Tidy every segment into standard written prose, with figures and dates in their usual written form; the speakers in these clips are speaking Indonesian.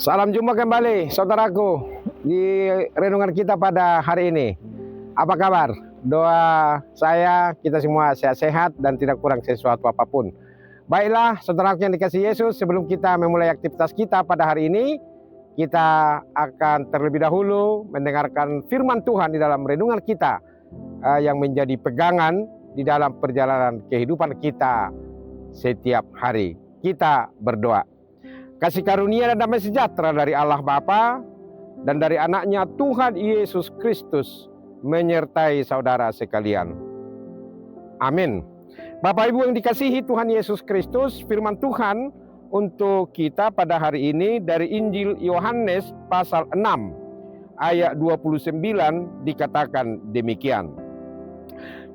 Salam jumpa kembali saudaraku di renungan kita pada hari ini. Apa kabar? Doa saya kita semua sehat-sehat dan tidak kurang sesuatu apapun. Baiklah saudaraku yang dikasihi Yesus, sebelum kita memulai aktivitas kita pada hari ini, kita akan terlebih dahulu mendengarkan firman Tuhan di dalam renungan kita yang menjadi pegangan di dalam perjalanan kehidupan kita setiap hari. Kita berdoa. Kasih karunia dan damai sejahtera dari Allah Bapa dan dari anaknya Tuhan Yesus Kristus menyertai saudara sekalian. Amin. Bapak Ibu yang dikasihi Tuhan Yesus Kristus, firman Tuhan untuk kita pada hari ini dari Injil Yohanes pasal 6 ayat 29 dikatakan demikian.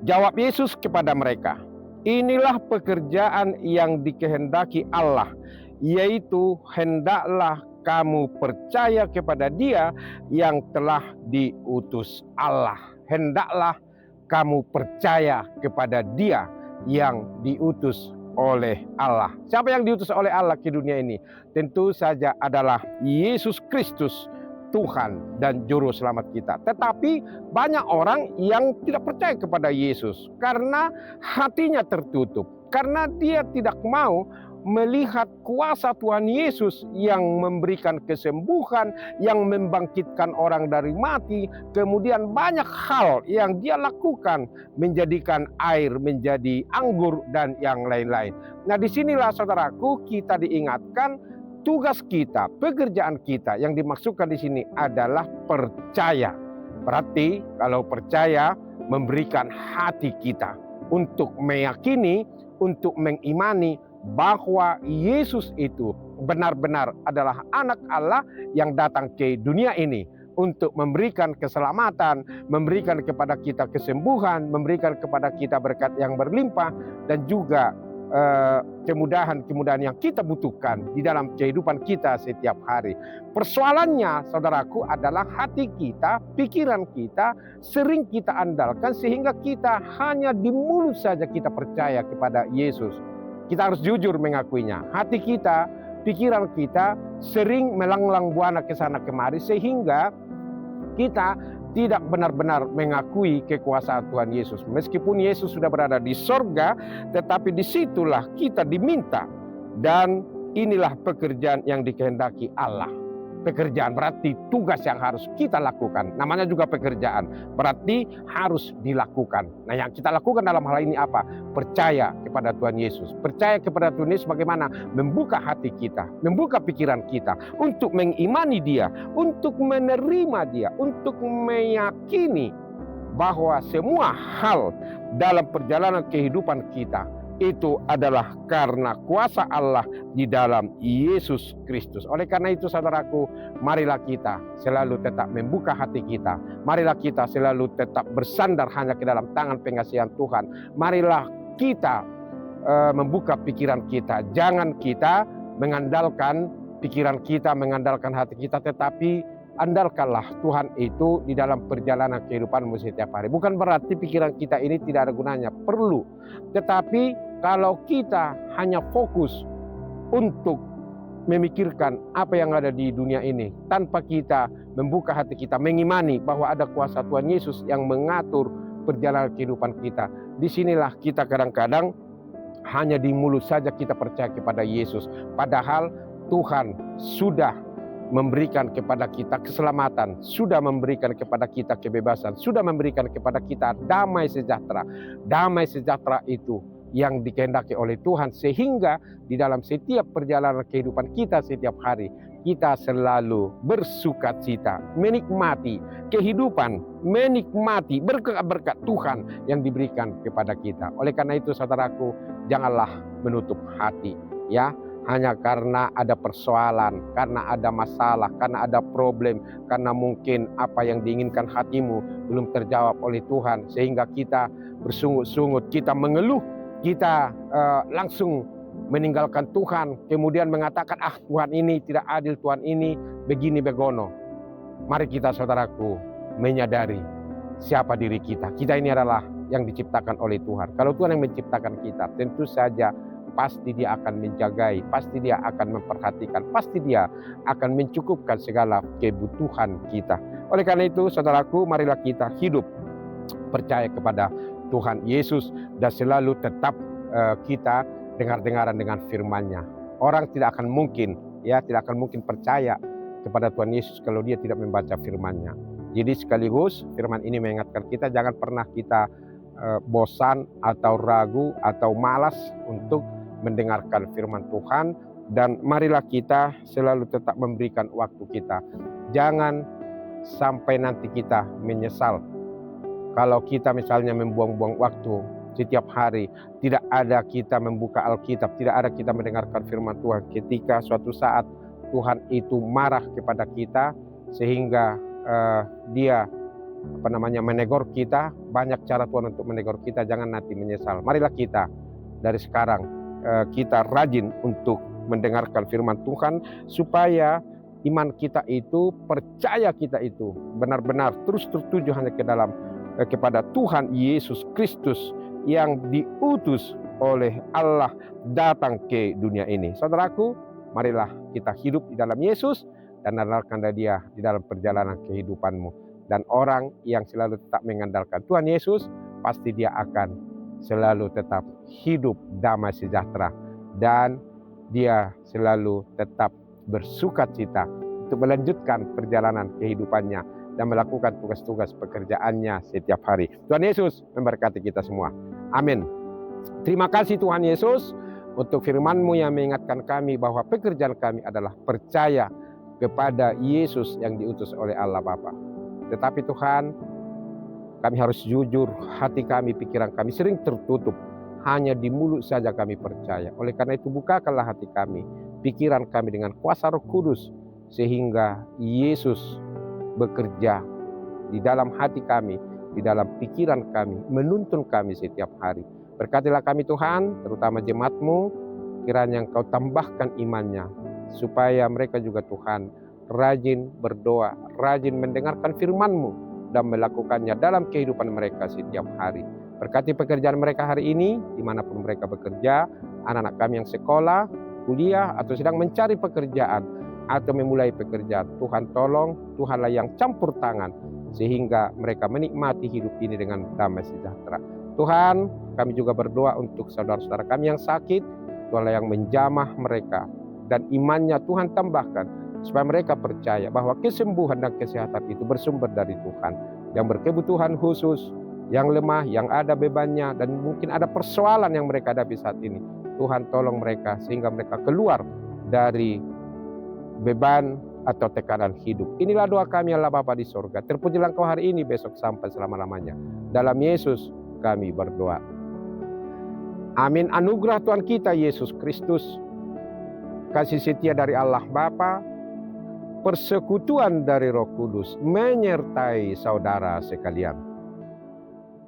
Jawab Yesus kepada mereka, inilah pekerjaan yang dikehendaki Allah, yaitu hendaklah kamu percaya kepada Dia yang telah diutus Allah. Hendaklah kamu percaya kepada Dia yang diutus oleh Allah. Siapa yang diutus oleh Allah ke dunia ini? Tentu saja adalah Yesus Kristus, Tuhan dan Juru Selamat kita. Tetapi banyak orang yang tidak percaya kepada Yesus karena hatinya tertutup, karena dia tidak mau melihat kuasa Tuhan Yesus yang memberikan kesembuhan, yang membangkitkan orang dari mati, kemudian banyak hal yang dia lakukan, menjadikan air menjadi anggur dan yang lain-lain. Nah, disinilah saudaraku kita diingatkan tugas kita, pekerjaan kita yang dimaksudkan di sini adalah percaya. Berarti kalau percaya, memberikan hati kita untuk meyakini, untuk mengimani bahwa Yesus itu benar-benar adalah anak Allah yang datang ke dunia ini untuk memberikan keselamatan, memberikan kepada kita kesembuhan, memberikan kepada kita berkat yang berlimpah, dan juga kemudahan-kemudahan yang kita butuhkan di dalam kehidupan kita setiap hari. Persoalannya saudaraku adalah hati kita, pikiran kita sering kita andalkan sehingga kita hanya di mulut saja kita percaya kepada Yesus. Kita harus jujur mengakuinya. Hati kita, pikiran kita sering melanglang buana ke sana kemari sehingga kita tidak benar-benar mengakui kekuasaan Tuhan Yesus. Meskipun Yesus sudah berada di sorga, tetapi disitulah kita diminta. Dan inilah pekerjaan yang dikehendaki Allah. Pekerjaan berarti tugas yang harus kita lakukan. Namanya juga pekerjaan, berarti harus dilakukan. Nah, yang kita lakukan dalam hal ini apa? Percaya kepada Tuhan Yesus. Percaya kepada Tuhan Yesus bagaimana? Membuka hati kita, membuka pikiran kita untuk mengimani Dia, untuk menerima Dia, untuk meyakini bahwa semua hal dalam perjalanan kehidupan kita itu adalah karena kuasa Allah di dalam Yesus Kristus. Oleh karena itu saudaraku, marilah kita selalu tetap membuka hati kita. Marilah kita selalu tetap bersandar hanya ke dalam tangan pengasihan Tuhan. Marilah kita membuka pikiran kita. Jangan kita mengandalkan pikiran kita, mengandalkan hati kita, tetapi andalkanlah Tuhan itu di dalam perjalanan kehidupanmu setiap hari. Bukan berarti pikiran kita ini tidak ada gunanya, perlu. Tetapi kalau kita hanya fokus untuk memikirkan apa yang ada di dunia ini, tanpa kita membuka hati kita, mengimani bahwa ada kuasa Tuhan Yesus yang mengatur perjalanan kehidupan kita. Disinilah kita kadang-kadang hanya di mulut saja kita percaya kepada Yesus. Padahal Tuhan sudah memberikan kepada kita keselamatan, sudah memberikan kepada kita kebebasan, sudah memberikan kepada kita damai sejahtera. Damai sejahtera itu yang dikehendaki oleh Tuhan, sehingga di dalam setiap perjalanan kehidupan kita setiap hari, kita selalu bersukacita, menikmati kehidupan, menikmati berkat-berkat Tuhan yang diberikan kepada kita. Oleh karena itu saudaraku, janganlah menutup hati, ya. Hanya karena ada persoalan, karena ada masalah, karena ada problem, karena mungkin apa yang diinginkan hatimu belum terjawab oleh Tuhan, sehingga kita bersungut-sungut, kita mengeluh, kita langsung meninggalkan Tuhan, kemudian mengatakan, Tuhan ini tidak adil, Tuhan ini begini begono. Mari kita saudaraku menyadari siapa diri kita. Kita ini adalah yang diciptakan oleh Tuhan. Kalau Tuhan yang menciptakan kita, tentu saja pasti Dia akan menjagai, pasti Dia akan memperhatikan, pasti Dia akan mencukupkan segala kebutuhan kita. Oleh karena itu, saudaraku, marilah kita hidup percaya kepada Tuhan Yesus dan selalu tetap kita dengar-dengaran dengan firman-Nya. Orang tidak akan mungkin percaya kepada Tuhan Yesus kalau dia tidak membaca firman-Nya. Jadi sekaligus firman ini mengingatkan kita jangan pernah kita bosan atau ragu atau malas untuk mendengarkan firman Tuhan, dan marilah kita selalu tetap memberikan waktu kita. Jangan sampai nanti kita menyesal kalau kita misalnya membuang-buang waktu setiap hari, tidak ada kita membuka Alkitab, tidak ada kita mendengarkan firman Tuhan, ketika suatu saat Tuhan itu marah kepada kita sehingga Dia menegur kita. Banyak cara Tuhan untuk menegur kita, jangan nanti menyesal. Marilah kita dari sekarang kita rajin untuk mendengarkan firman Tuhan, supaya iman kita itu, percaya kita itu benar-benar terus tertuju hanya kepada Tuhan Yesus Kristus yang diutus oleh Allah datang ke dunia ini. Saudaraku, marilah kita hidup di dalam Yesus dan andalkanlah Dia di dalam perjalanan kehidupanmu. Dan orang yang selalu tetap mengandalkan Tuhan Yesus, pasti dia akan selalu tetap hidup damai sejahtera, dan dia selalu tetap bersukacita untuk melanjutkan perjalanan kehidupannya dan melakukan tugas-tugas pekerjaannya setiap hari. Tuhan Yesus memberkati kita semua. Amin. Terima kasih Tuhan Yesus untuk firman-Mu yang mengingatkan kami bahwa pekerjaan kami adalah percaya kepada Yesus yang diutus oleh Allah Bapa. Tetapi Tuhan, kami harus jujur, hati kami, pikiran kami sering tertutup. Hanya di mulut saja kami percaya. Oleh karena itu bukakanlah hati kami, pikiran kami dengan kuasa Roh Kudus, sehingga Yesus bekerja di dalam hati kami, di dalam pikiran kami, menuntun kami setiap hari. Berkatilah kami Tuhan, terutama jemaat-Mu, kiranya Engkau tambahkan imannya, supaya mereka juga Tuhan rajin berdoa, rajin mendengarkan firman-Mu, dan melakukannya dalam kehidupan mereka setiap hari. Berkati pekerjaan mereka hari ini, dimanapun mereka bekerja, anak-anak kami yang sekolah, kuliah, atau sedang mencari pekerjaan, atau memulai pekerjaan. Tuhan tolong, Tuhanlah yang campur tangan, sehingga mereka menikmati hidup ini dengan damai sejahtera. Tuhan, kami juga berdoa untuk saudara-saudara kami yang sakit, Tuhanlah yang menjamah mereka, dan imannya Tuhan tambahkan, supaya mereka percaya bahwa kesembuhan dan kesehatan itu bersumber dari Tuhan. Yang berkebutuhan khusus, yang lemah, yang ada bebannya, dan mungkin ada persoalan yang mereka hadapi saat ini, Tuhan tolong mereka sehingga mereka keluar dari beban atau tekanan hidup. Inilah doa kami Allah Bapa di sorga. Terpujilah Engkau hari ini, besok sampai selama-lamanya. Dalam Yesus kami berdoa. Amin. Anugerah Tuhan kita Yesus Kristus, kasih setia dari Allah Bapa, persekutuan dari Roh Kudus menyertai saudara sekalian.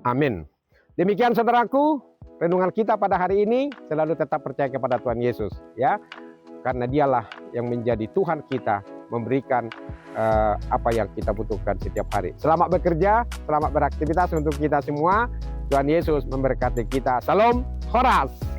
Amin. Demikian saudaraku, renungan kita pada hari ini. Selalu tetap percaya kepada Tuhan Yesus, ya. Karena Dialah yang menjadi Tuhan kita, memberikan apa yang kita butuhkan setiap hari. Selamat bekerja, selamat beraktivitas untuk kita semua. Tuhan Yesus memberkati kita. Salam Horas.